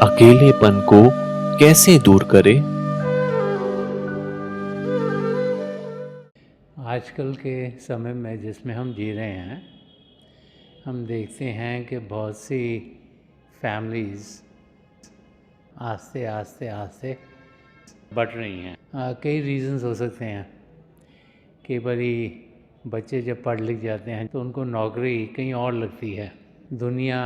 अकेलेपन को कैसे दूर करें? आजकल के समय में जिसमें हम जी रहे हैं, हम देखते हैं कि बहुत सी फैमिलीज़ आस्ते आस्ते आस्ते बढ़ रही हैं। कई रीज़न्स हो सकते हैं कि भाई बच्चे जब पढ़ लिख जाते हैं तो उनको नौकरी कहीं और लगती है। दुनिया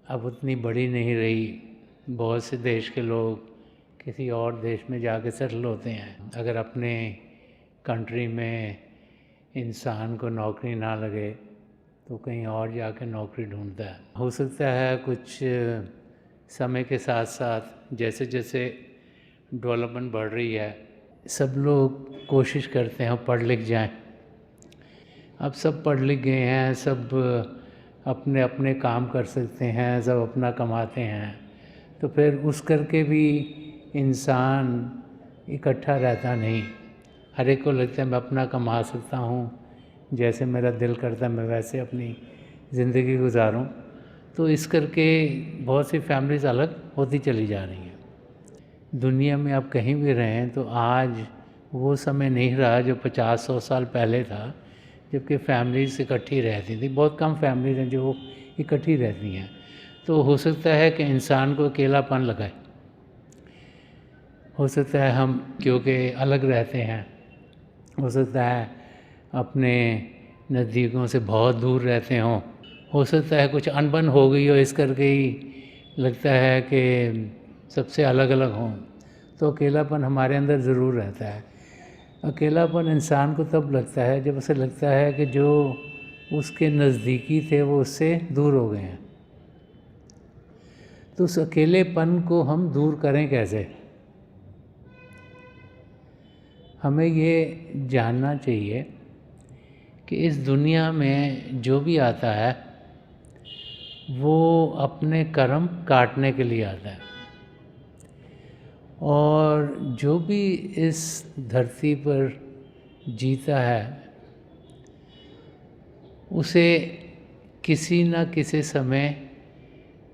अब उतनी बड़ी नहीं रही, बहुत से देश के लोग किसी और देश में जाके सेटल होते हैं। अगर अपने कंट्री में इंसान को नौकरी ना लगे तो कहीं और जाके नौकरी ढूंढता है। हो सकता है कुछ समय के साथ साथ जैसे जैसे डेवलपमेंट बढ़ रही है, सब लोग कोशिश करते हैं पढ़ लिख जाएं। अब सब पढ़ लिख गए हैं, सब अपने अपने काम कर सकते हैं, सब अपना कमाते हैं, तो फिर उस करके भी इंसान इकट्ठा रहता नहीं। हर एक को लगता है मैं अपना कमा सकता हूँ, जैसे मेरा दिल करता है मैं वैसे अपनी ज़िंदगी गुजारूँ। तो इस करके बहुत सी फैमिलीज़ अलग होती चली जा रही हैं। दुनिया में आप कहीं भी रहें तो आज वो समय नहीं रहा जो 50-100 साल पहले था, जबकि फैमिलीज़ इकट्ठी रहती थी। बहुत कम फैमिलीज़ हैं जो इकट्ठी रहती हैं। तो हो सकता है कि इंसान को अकेलापन लगाए, हो सकता है हम क्योंकि अलग रहते हैं, हो सकता है अपने नज़दीकों से बहुत दूर रहते हों, हो सकता है कुछ अनबन हो गई हो, इस करके ही लगता है कि सबसे अलग अलग हों। तो अकेलापन हमारे अंदर ज़रूर रहता है। अकेलापन इंसान को तब लगता है जब उसे लगता है कि जो उसके नज़दीकी थे वो उससे दूर हो गए हैं। तो उस अकेलेपन को हम दूर करें कैसे? हमें ये जानना चाहिए कि इस दुनिया में जो भी आता है वो अपने कर्म काटने के लिए आता है, और जो भी इस धरती पर जीता है उसे किसी न किसी समय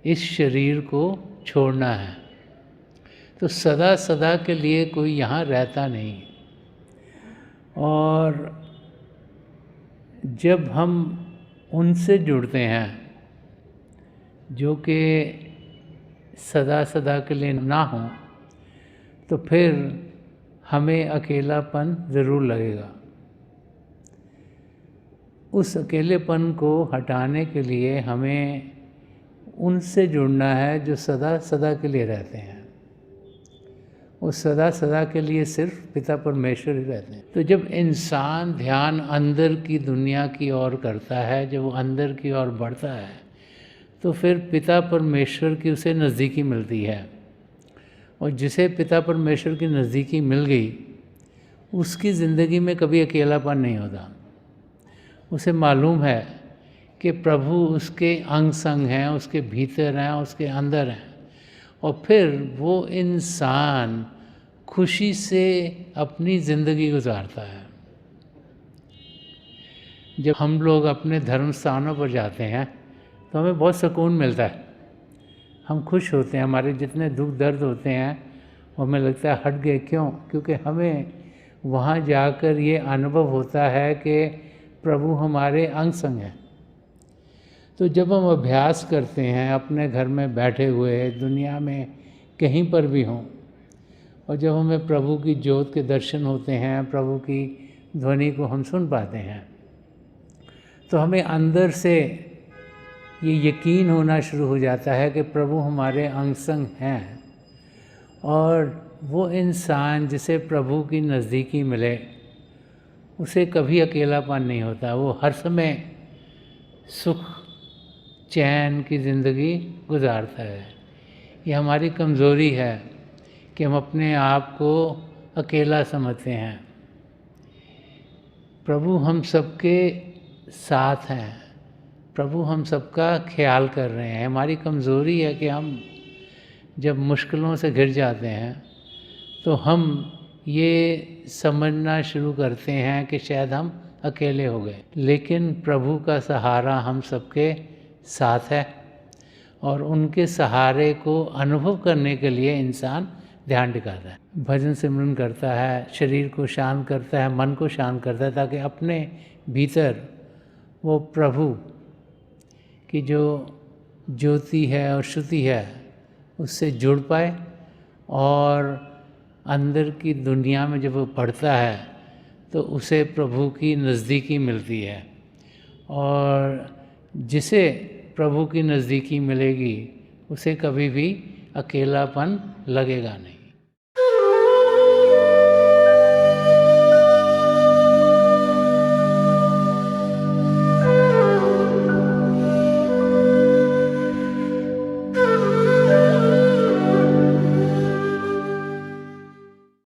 इस शरीर को छोड़ना है। तो सदा सदा के लिए कोई यहाँ रहता नहीं। और जब हम उनसे जुड़ते हैं जो कि सदा सदा के लिए ना हों, तो फिर हमें अकेलापन ज़रूर लगेगा। उस अकेलेपन को हटाने के लिए हमें उनसे जुड़ना है जो सदा सदा के लिए रहते हैं। वो सदा सदा के लिए सिर्फ पिता परमेश्वर ही रहते हैं। तो जब इंसान ध्यान अंदर की दुनिया की ओर करता है, जब वो अंदर की ओर बढ़ता है, तो फिर पिता परमेश्वर की उसे नज़दीकी मिलती है। और जिसे पिता परमेश्वर की नज़दीकी मिल गई, उसकी ज़िंदगी में कभी अकेलापन नहीं होता। उसे मालूम है कि प्रभु उसके अंग संग हैं, उसके भीतर हैं, उसके अंदर हैं, और फिर वो इंसान खुशी से अपनी ज़िंदगी गुजारता है। जब हम लोग अपने धर्म स्थानों पर जाते हैं तो हमें बहुत सुकून मिलता है, हम खुश होते हैं, हमारे जितने दुख दर्द होते हैं वो हमें लगता है हट गए। क्यों? क्योंकि हमें वहाँ जाकर ये अनुभव होता है कि प्रभु हमारे अंग संग हैं। तो जब हम अभ्यास करते हैं अपने घर में बैठे हुए, दुनिया में कहीं पर भी हों, और जब हमें प्रभु की ज्योत के दर्शन होते हैं, प्रभु की ध्वनि को हम सुन पाते हैं, तो हमें अंदर से ये यकीन होना शुरू हो जाता है कि प्रभु हमारे अंग संग हैं। और वो इंसान जिसे प्रभु की नज़दीकी मिले उसे कभी अकेलापन नहीं होता। वो हर समय सुख चैन की ज़िंदगी गुजारता है। ये हमारी कमज़ोरी है कि हम अपने आप को अकेला समझते हैं। प्रभु हम सबके साथ हैं, प्रभु हम सबका ख्याल कर रहे हैं। हमारी कमज़ोरी है कि हम जब मुश्किलों से घिर जाते हैं तो हम ये समझना शुरू करते हैं कि शायद हम अकेले हो गए। लेकिन प्रभु का सहारा हम सबके साथ है, और उनके सहारे को अनुभव करने के लिए इंसान ध्यान टिकाता है, भजन सिमरन करता है, शरीर को शांत करता है, मन को शांत करता है, ताकि अपने भीतर वो प्रभु की जो ज्योति है और श्रुति है उससे जुड़ पाए, और अंदर की दुनिया में जब वो पढ़ता है तो उसे प्रभु की नज़दीकी मिलती है। और जिसे प्रभु की नज़दीकी मिलेगी उसे कभी भी अकेलापन लगेगा नहीं।